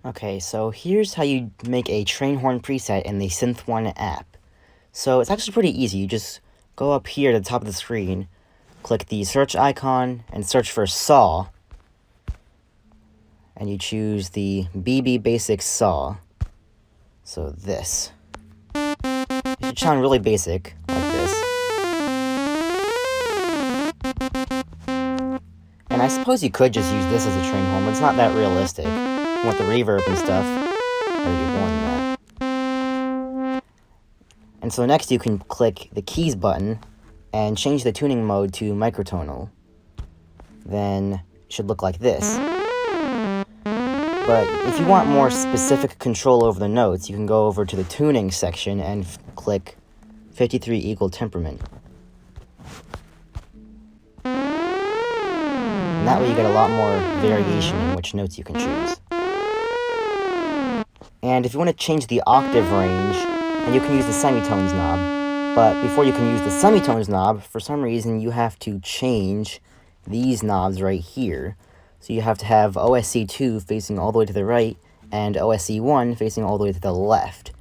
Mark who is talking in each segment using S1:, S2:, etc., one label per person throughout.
S1: Okay, so here's how you make a train horn preset in the Synth One app. So it's actually pretty easy. You just go up here at the top of the screen, click the search icon, and search for saw. And you choose the BB Basic saw. So this. It should sound really basic, like this. And I suppose you could just use this as a train horn, but it's not that realistic. You want the reverb and stuff. I already warned that. And so next you can click the keys button and change the tuning mode to microtonal. Then it should look like this. But if you want more specific control over the notes, you can go over to the tuning section and click 53 equal temperament. And that way you get a lot more variation in which notes you can choose. And if you want to change the octave range, then you can use the semitones knob. But before you can use the semitones knob, for some reason you have to change these knobs right here. So you have to have OSC2 facing all the way to the right, and OSC1 facing all the way to the left.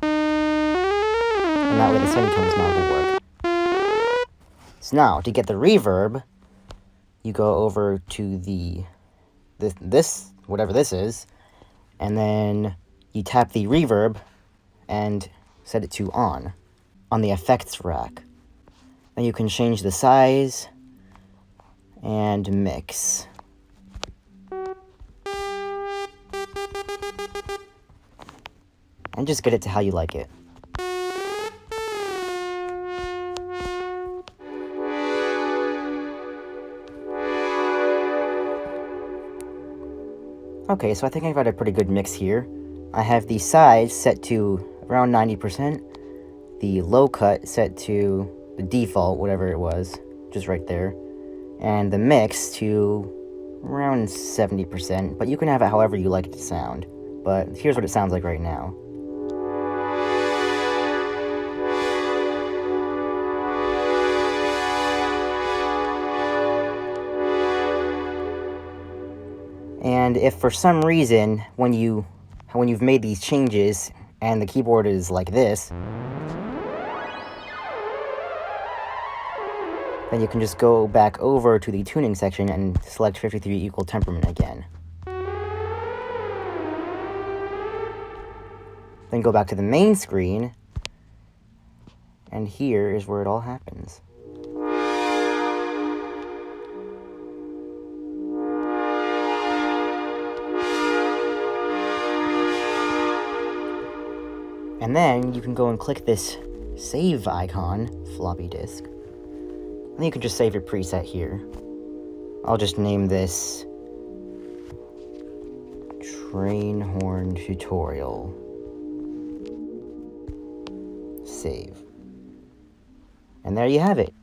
S1: And that way the semitones knob will work. So now, to get the reverb, you go over to this, whatever this is, and then you tap the reverb and set it to on the effects rack. Then you can change the size and mix. And just get it to how you like it. Okay, so I think I've got a pretty good mix here. I have the size set to around 90%, the low cut set to the default, whatever it was, just right there, and the mix to around 70%, but you can have it however you like it to sound. But here's what it sounds like right now. And if for some reason, when you've made these changes and the keyboard is like this, then you can just go back over to the tuning section and select 53 equal temperament again. Then go back to the main screen, and here is where it all happens. And then you can go and click this save icon, floppy disk. And you can just save your preset here. I'll just name this Train Horn Tutorial. Save. And there you have it.